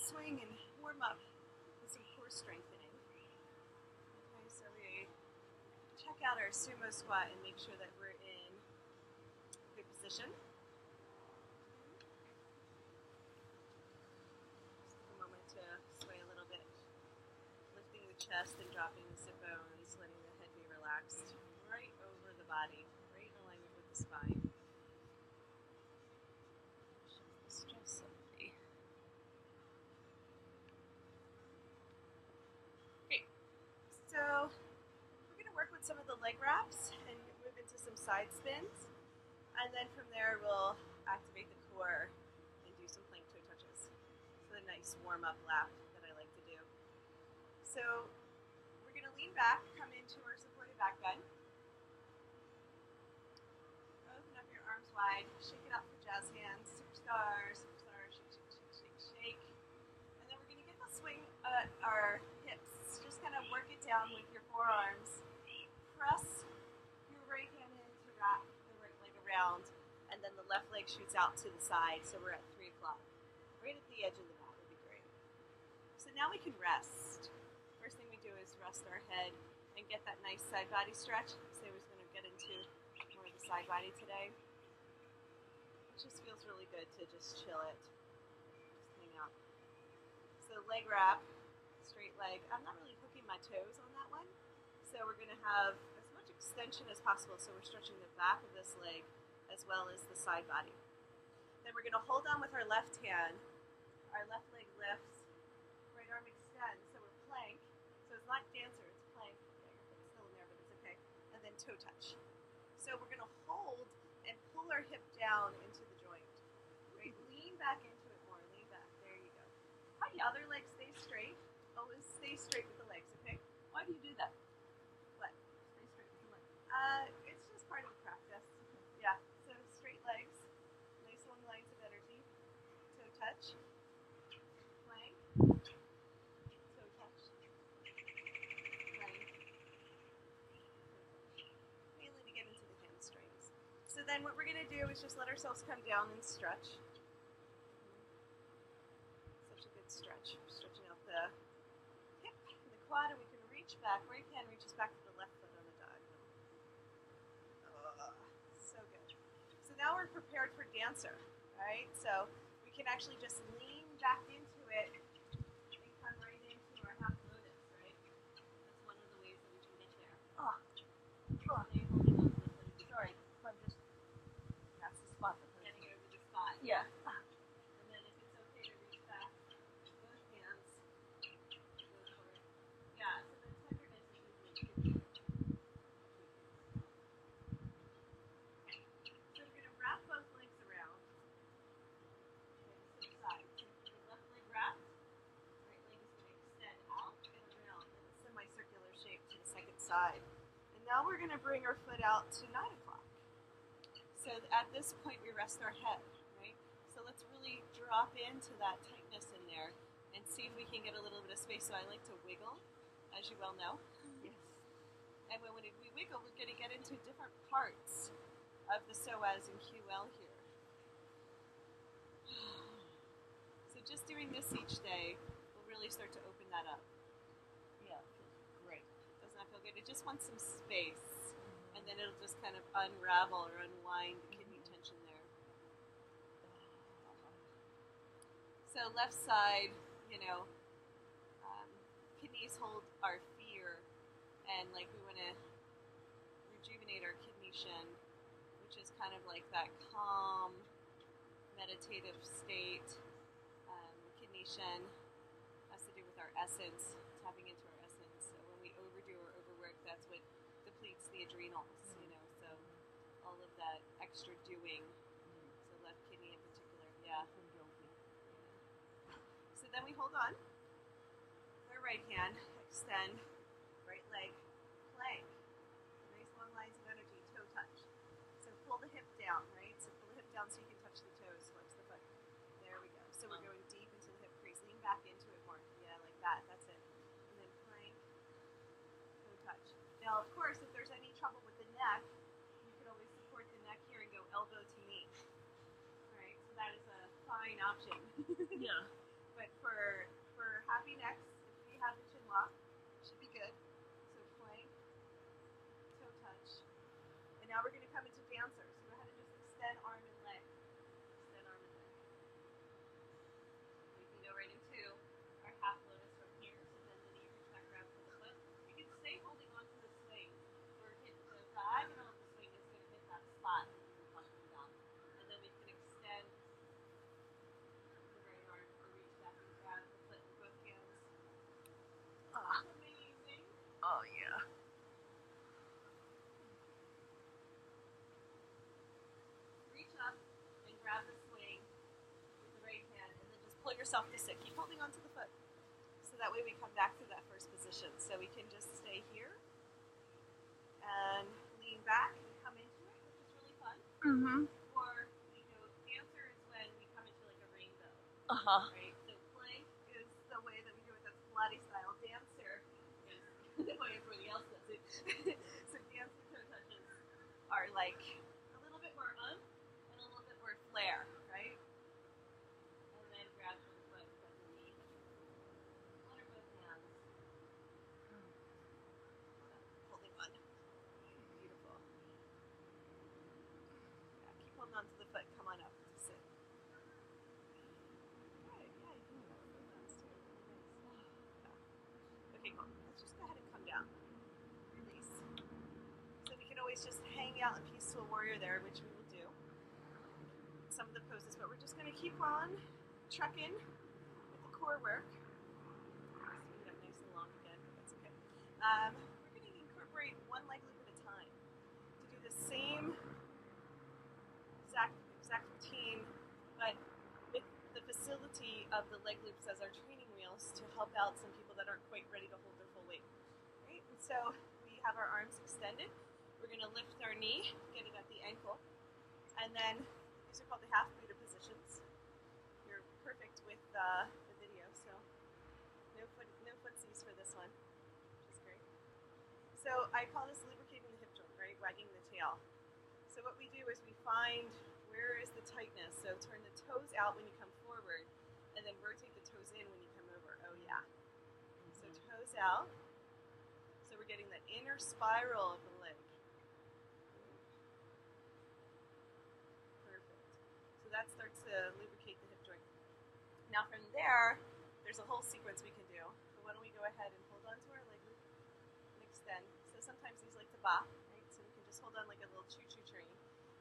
swing and warm up with some core strengthening. Okay, so we check out our sumo squat and make sure that we're in good position. Just take a moment to sway a little bit, lifting the chest and dropping the sit bones, letting the head be relaxed right over the body, right in alignment with the spine. Stress slightly. Great. So we're going to work with some of the leg wraps and move into some side spins. And then from there we'll activate the core and do some plank toe touches. So a nice warm up lap that I like to do. So we're going to lean back, come into our supported back bend. Open up your arms wide, shake it out for jazz hands, superstar, superstar, shake, shake, shake, shake, shake. And then we're going to get the swing at our hips. Just kind of work it down with your forearms. Press your right hand in to wrap the right leg around, and then the left leg shoots out to the side, so we're at 3 o'clock. Right at the edge of the mat would be great. So now we can rest. First thing we do is rest our head and get that nice side body stretch. So I was going to get into more of the side body today. It just feels really good to just chill it, just hang out. So leg wrap, straight leg. I'm not really hooking my toes on that one. So we're going to have as much extension as possible. So we're stretching the back of this leg as well as the side body. Then we're going to hold on with our left hand. Our left leg lifts, right arm extends. So we're plank. So it's not dancer, it's plank. Yeah, your foot's still in there, but it's okay. And then toe touch. So we're going to hold and pull our hip down into the joint. Right? Lean back into it more. Lean back. There you go. The other leg stays straight. Always stay straight with the legs, okay? Why do you do that? What? Stay straight with the leg. It's just part of the practice. Yeah. So straight legs. Nice long lines of energy. Toe touch. Plank. Toe touch. Plank. Mainly to get into the hamstrings. So then what we're going to do is just let ourselves come down and stretch. Such a good stretch. We're stretching out the hip and the quad, and we can reach back. Right hand reaches back to the left foot on the diagonal. So good. So now we're prepared for dancer, right? So we can actually just lean back into it and come right into our half lotus, right? That's one of the ways that we can get there. Stay holding on to the foot. Sorry, I'm just that's the spot. Getting over the spot. Yeah. And then if it's okay to reach back, both hands, go for it. Yeah, so the tenderness is usually good. Okay. So we're going to wrap both legs around. Okay, so sides. So your left leg wrapped, right leg is going to extend out and around in a semicircular shape to the second side. And now we're going to bring our foot out to 9 o'clock. So at this point we rest our head, right? So let's really drop into that tightness in there and see if we can get a little bit of space. So I like to wiggle, as you well know. Yes. And when we wiggle, we're going to get into different parts of the psoas and QL here. So just doing this each day will really start to open that up. Yeah, it feels great. Doesn't that feel good? It just wants some space. And then it'll just kind of unravel or unwind the kidney tension there. So left side, kidneys hold our fear, and like we want to rejuvenate our kidney shin, which is kind of like that calm, meditative state. Kidney shin has to do with our essence, tapping into our essence. So when we overdo or overwork, that's what depletes the adrenals, so all of that extra doing, so left kidney in particular, yeah. So then we hold on, with our right hand, extend, right leg, plank, nice long lines of energy, toe touch. So pull the hip down, right? So pull the hip down so you can touch the toes, flex the foot. There we go. So we're going deep into the hip crease, lean back into it more, yeah, like that, that's it. And then plank, toe touch. Now, of course, if there's any trouble with the neck, you can always support the neck here and go elbow to knee. All right, so that is a fine option. Yeah. But for happy necks, if we have the chin lock, should be good. So flank, toe touch. And now we're going to come into dancer. So go ahead and just extend arm and leg. Extend arm and leg. We can go right into our half lotus from here. So then the knee reach back, grab for the foot. You can stay holding on to the swing. We're hitting the diagonal of the swing is going to hit that spot and then we're punching down. And then we can extend the right arm or reach back and grab the foot with both hands. Amazing. Oh yeah. Reach up and grab the swing with the right hand and then just pull yourself to sit. Keep holding on to the foot. So that way we come back to that first position. So we can just stay here and lean back and come into it, which is really fun. Mm-hmm. Or we go dancer is when we come into like a rainbow. Uh-huh. Right? So plank is the way that we do it, that's Pilates style. Dancer is the way everybody else does it. So dancer toe touches are like a little bit more and a little bit more flair, right? And then grab for the foot, grab the knee. One or both hands. Holding on. Beautiful. Yeah, keep holding on to the foot. Come on up to sit. Good. Yeah, you can do that with both hands too. Really nice. Yeah. Okay, cool. Let's just go ahead and come down. Release. So we can always just hang out in peaceful warrior there, which we will do. Some of the poses, but we're just going to keep on trucking with the core work. Swing it up nice and long again, but that's okay. We're going to incorporate one leg loop at a time to do the same exact routine, but with the facility of the leg loops as our training wheels to help out some people that aren't quite ready to hold their full weight. Right? And so we have our arms extended. We're going to lift our knee, get it at the ankle, and then these are called the half Buddha positions. You're perfect with the video, so no footsies for this one, which is great. So I call this lubricating the hip joint, right? Wagging the tail. So what we do is we find where is the tightness. So turn the toes out when you come forward, and then rotate the toes in when you come over. Oh yeah. So toes out. So we're getting that inner spiral of the leg. Perfect. So that starts to lubricate the hip joint. Now from there, there's a whole sequence we can do. So why don't we go ahead and hold on to our leg loop and extend. So sometimes these like to bop, right? So we can just hold on like a little choo-choo train.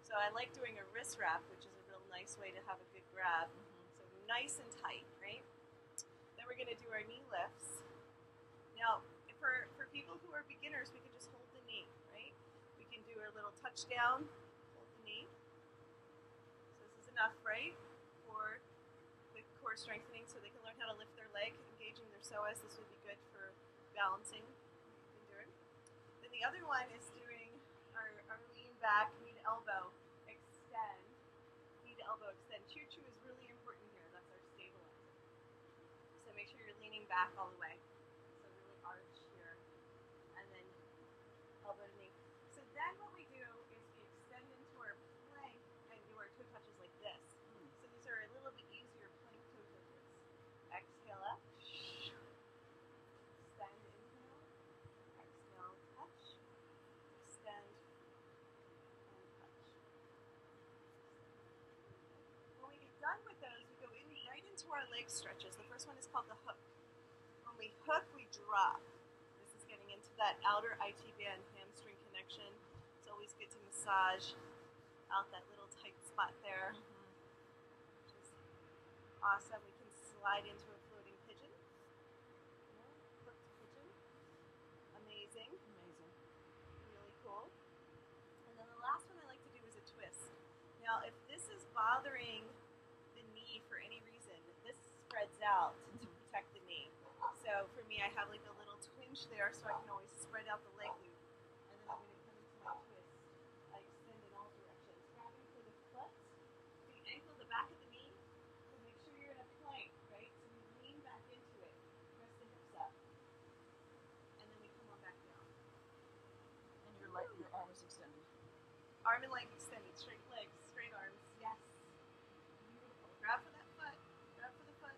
So I like doing a wrist wrap, which is a real nice way to have a good grab. So nice and tight, right? Then we're going to do our knee lifts. Now, for people who are beginners, we can just hold the knee, right? We can do a little touchdown, hold the knee. So this is enough, right? For the core strengthening so they can learn how to lift their leg, engaging their psoas. This would be good for balancing. You've been doing. Then the other one is doing our lean back, knee to elbow, extend, knee to elbow, extend. Choo-choo is really important here. That's our stabilizer. So make sure you're leaning back all the way. So really arch here, and then elbow to knee. So then what we do is we extend into our plank and do our toe touches like this. So these are a little bit easier plank toe touches. Exhale up. Extend, inhale. Exhale, touch. Extend, and touch. When we get done with those, we go right into our leg stretches. The first one is called the hook. When we hook, we drop. This is getting into that outer IT band hamstring connection. It's always good to massage out that little tight spot there. Which is awesome. We can slide into a floating pigeon. Hooked pigeon. Amazing. Amazing. Really cool. And then the last one I like to do is a twist. Now, if this is bothering the knee for any reason, this spreads out to protect the knee. So for me, I have like a little twinge there, so I can always spread out the leg loop. And then I'm going to come into my twist. I extend in all directions, grabbing for the foot, the ankle, the back of the knee. So make sure you're in a plank, right? So we lean back into it, press the hips up, and then we come on back down. And your arm is extended. Arm and leg extended, straight legs, straight arms. Yes. Beautiful. Grab for that foot. Grab for the foot.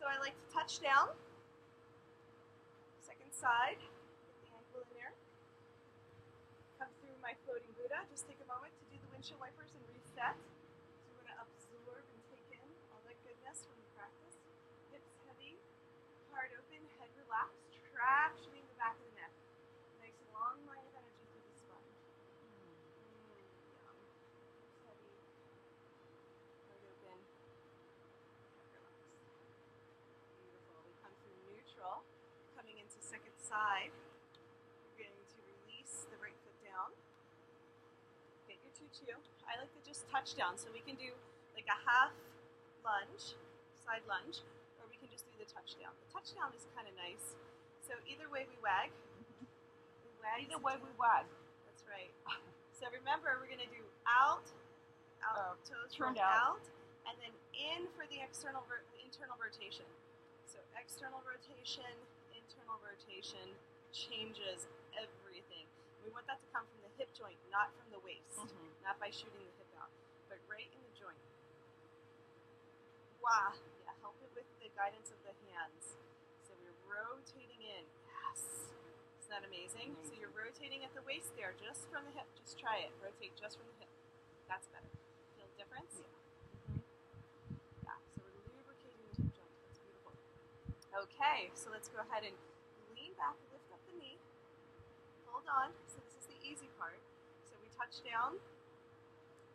So I like to touch down. Second side, get the ankle in there. Come through my floating Buddha. Just take a moment to do the windshield wipers and reset. So we're going to absorb and take in all that goodness from the practice. Hips heavy, heart open, head relaxed, tractioning the back of the neck. Nice long line of energy through the spine. Yum. Hips heavy, heart open, head relaxed. Beautiful. We come through neutral, coming into second side. We're going to release the right foot down. Get your tutu. I like to just touch down, so we can do like a half lunge, side lunge, or we can just do the touchdown. The touchdown is kind of nice. So either way we wag. We wag. Either way we wag. That's right. So remember, we're going to do out, toes turned roll out. out, and then in for the internal rotation. So external rotation, internal rotation changes everything. We want that to come from the hip joint, not from the waist, not by shooting the hip out, but right in the joint. Wow. Yeah, help it with the guidance of the hands. So we're rotating in. Yes. Isn't that amazing? So you're rotating at the waist there, just from the hip. Just try it. Rotate just from the hip. That's better. Feel the difference? Yeah. Yeah. So we're lubricating the hip joint. That's beautiful. Okay, so let's go ahead and lean back, lift up the knee. Hold on. So this is the easy part. So we touch down,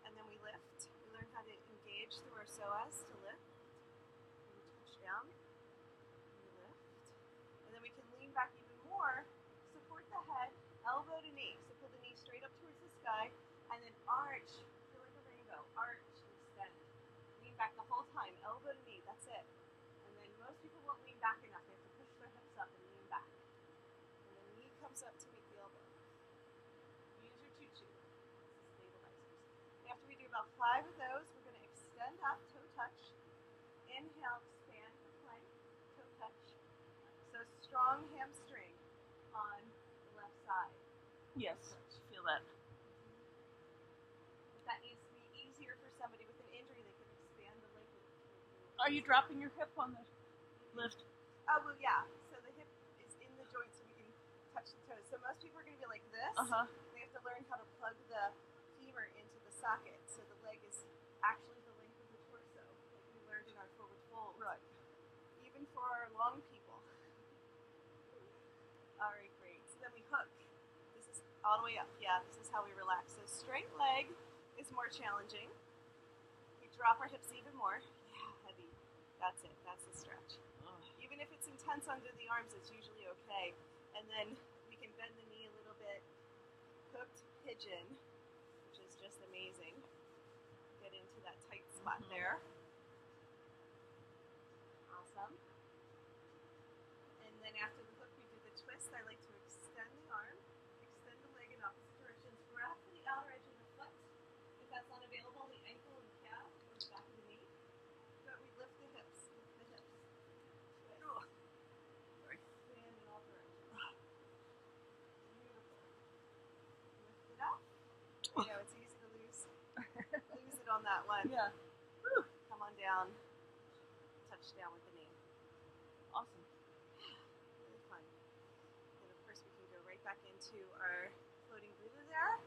and then we lift. We learn how to engage through our psoas to lift. We touch down, we lift, and then we can lean back even more. Support the head, elbow to knee. So pull the knee straight up towards the sky, and then arch. Feel like a rainbow. Arch and extend. Lean back the whole time, elbow to knee. That's it. And then most people won't lean back enough. They have to push their hips up and lean back. And then knee comes up to meet the elbow. Use your tutu. Stabilizers. After we do about 5 of those, we're going to extend up, toe touch. Inhale, expand the plank, toe touch. So strong hamstring on the left side. Yes, feel that. If that needs to be easier for somebody with an injury, they can expand the leg. Are you dropping your hip on the lift? Oh, well, yeah. So the hip is in the joint so we can touch the toes. So most people are going to be like this. They have to learn how to plug the femur into the socket. So the leg is actually the length of the torso, like we learned in our forward fold. Right. Even for our long people. All right, great. So then we hook. This is all the way up. Yeah, this is how we relax. So straight leg is more challenging. We drop our hips even more. Yeah, heavy. That's it. That's the stretch. Even if it's intense under the arms, it's usually okay. And then we can bend the knee a little bit. Hooked pigeon, which is just amazing. Get into that tight spot there. Awesome. And then after the hook, we do the twist. I like to extend the arm, extend the leg in opposite directions, grab for the outer edge of the foot. If that's not available, the ankle and calf or the back of the knee. But we lift the hips, lift the hips. Twist. Sorry. Stand in all directions. Beautiful. Lift it up. You know, it's easy to lose it on that one. Yeah. Come on down. Touch down with the knee. Awesome. Really fun. And of course we can go right back into our floating Buddha there.